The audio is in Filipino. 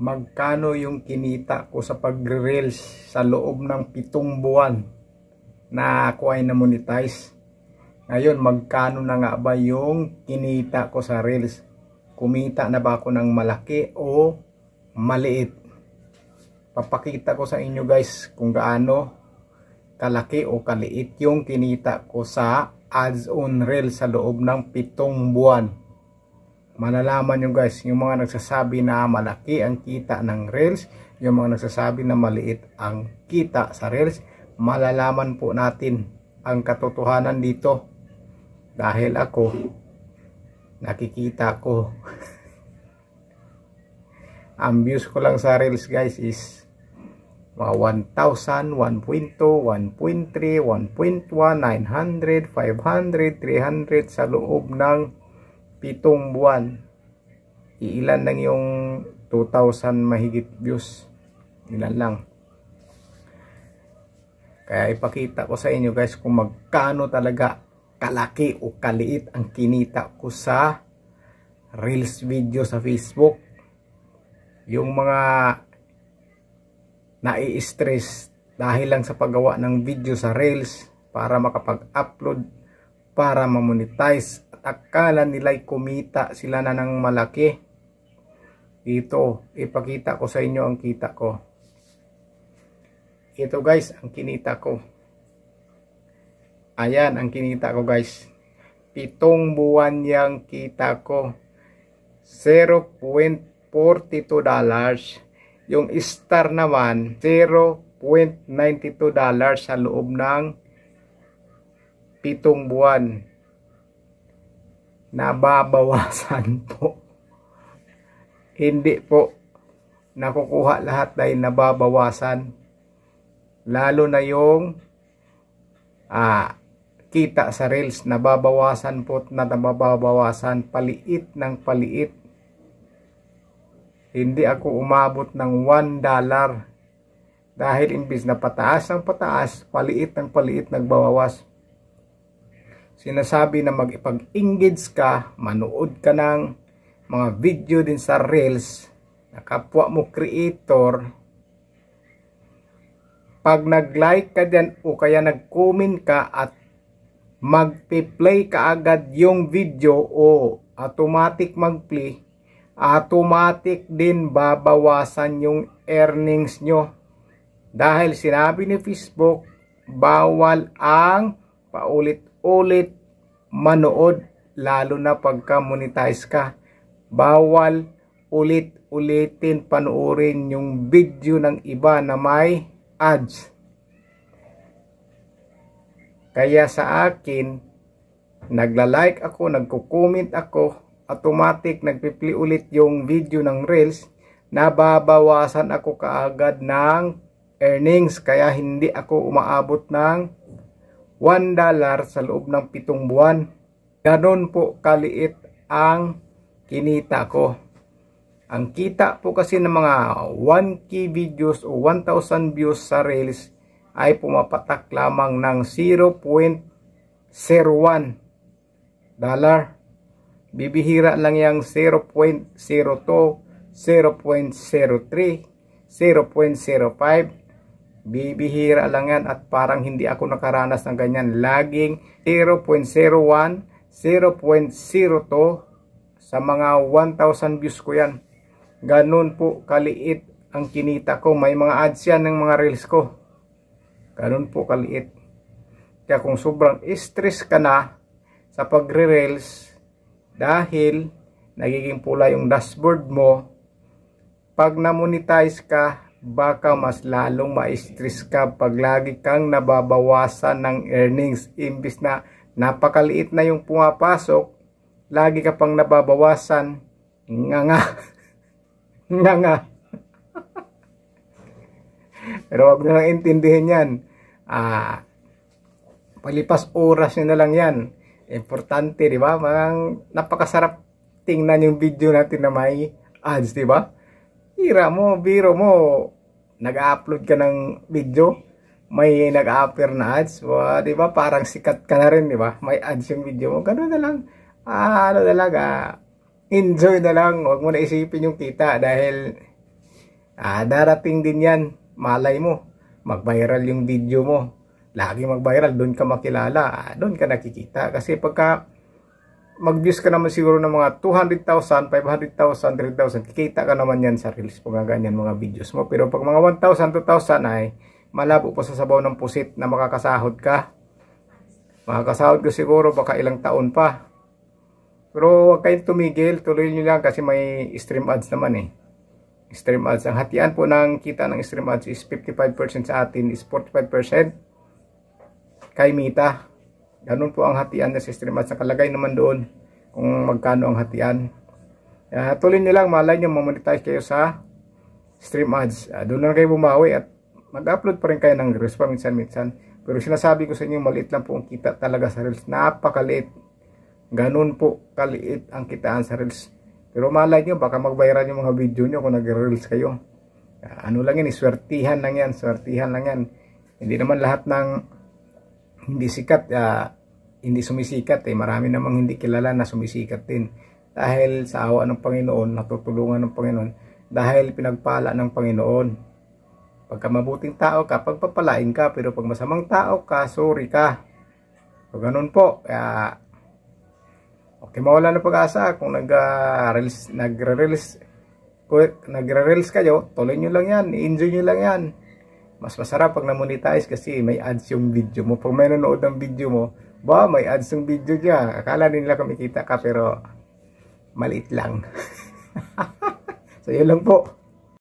magkano yung kinita ko sa pagre-reels sa loob ng 7 buwan na ako ay na-monetize. Ngayon, magkano na nga ba yung kinita ko sa reels? Kumita na ba ako ng malaki o maliit? Papakita ko sa inyo guys kung gaano kalaki o kaliit yung kinita ko sa ads on reels sa loob ng 7 buwan. Malalaman nyo guys, yung mga nagsasabi na malaki ang kita ng reels, yung mga nagsasabi na maliit ang kita sa reels, malalaman po natin ang katotohanan dito. Dahil ako, nakikita ko. Ang views ko lang sa reels guys is mga 1,000, 1.2, 1.3, 1.1, 900, 500, 300 sa loob ng 7 buwan. Iilan lang yung 2,000 mahigit views. Ilan lang. Kaya ipakita ko sa inyo guys kung magkano talaga kalaki o kaliit ang kinita ko sa reels video sa Facebook. Yung mga nai-stress dahil lang sa paggawa ng video sa reels para makapag-upload, para ma-monetize, akala nila'y kumita sila na ng malaki. Dito, ipakita ko sa inyo ang kita ko. Ito guys, ang kinita ko. Ayan, ang kinita ko guys. 7 buwan yang kita ko. $0.42. Yung star naman, $0.92 sa loob ng 7 buwan. Nababawasan po. Hindi po nakukuha lahat dahil nababawasan. Lalo na yung kita sa reels, nababawasan po na nababawasan, paliit ng paliit. Hindi ako umabot ng $1 dahil imbis na pataas ng pataas, paliit ng paliit nagbawawas. Sinasabi na mag-ipag-engage ka, manood ka ng mga video din sa reels na kapwa mo creator. Pag nag-like ka dyan o kaya nag-comment ka at mag-play ka agad yung video o automatic mag-play, automatic din babawasan yung earnings nyo. Dahil sinabi ni Facebook, bawal ang paulit-ulit manood, lalo na pagka monetize ka. Bawal ulit-ulitin panoorin yung video ng iba na may ads. Kaya sa akin, nagla-like ako, nagko-comment ako, automatic nagpi-play ulit yung video ng reels, nababawasan ako kaagad ng earnings. Kaya hindi ako umaabot ng $1 sa loob ng 7 buwan. Ganon po kaliit ang kinita ko. Ang kita po kasi ng mga 1K videos o 1,000 views sa reels ay pumapatak lamang ng $0.01. Bibihira lang yung 0.02, 0.03, 0.05. Bibihira lang yan at parang hindi ako nakaranas ng ganyan. Laging 0.01, 0.02 sa mga 1,000 views ko yan. Ganun po kaliit ang kinita ko. May mga ads yan ng mga reels ko. Ganun po kaliit. Kaya kung sobrang stress ka na sa pagre-reels dahil nagiging pula yung dashboard mo, pag na-monetize ka, baka mas lalong ma-stress ka pag lagi kang nababawasan ng earnings. Imbis na napakaliit na yung pumapasok, lagi ka pang nababawasan. Nga. Pero wag na lang intindihin yan. Palipas oras nyo na lang yan. Importante, di ba? Napakasarap tingnan yung video natin na may ads, di ba? Biro mo, nag-upload ka ng video, may nag-appear na ads, di ba? Parang sikat ka na rin, di ba? May ads yung video mo. Ganun na lang. Enjoy na lang. Huwag mo na isipin yung kita dahil Darating din yan, malay mo, mag-viral yung video mo. Lagi mag-viral, doon ka makilala, doon ka nakikita. Kasi pagka mag-views ka naman siguro ng mga 200,000, 500,000, 300,000, kikita ka naman yan sa reels po nga ganyan mga videos mo. Pero pag mga 1,000, 2,000 ay malabo pa sa sabaw ng pusit na makakasahod ka. Makakasahod ka siguro baka ilang taon pa. Pero huwag kayong tumigil, tuloy nyo lang kasi may stream ads naman eh. Stream ads, ang hatian po ng kita ng stream ads is 55% sa atin, is 45% kay Mita. Ganun po ang hatian sa stream ads. Nakalagay naman doon kung magkano ang hatian. Tuloy nyo lang, malay nyo mamonetize kayo sa stream ads. Doon lang kayo bumawi at mag-upload pa rin kayo ng reels pa minsan-minsan. Pero sinasabi ko sa inyo, maliit lang po ang kita talaga sa reels. Napakaliit. Ganun po kaliit ang kitaan sa reels. Pero malay nyo, baka mag-viral yung mga video nyo kung nag-reels kayo. Ano lang yan, swertihan lang yan. Swertihan lang yan. Hindi naman lahat ng hindi sikat, hindi sumisikat. Marami namang hindi kilala na sumisikat din. Dahil sa awa ng Panginoon, natutulungan ng Panginoon. Dahil pinagpala ng Panginoon. Pagka mabuting tao ka, pagpapalain ka. Pero pag masamang tao ka, sorry ka. So, ganun po. Okay, mawala na pag-asa kung nagre-reels kayo, tuloy nyo lang yan, enjoy nyo lang yan. Mas masarap pag na-monetize kasi may ads yung video mo. Pag may nanood ng video mo, may ads yung video niya. Akala nila kumikita ka pero maliit lang. So yun lang po.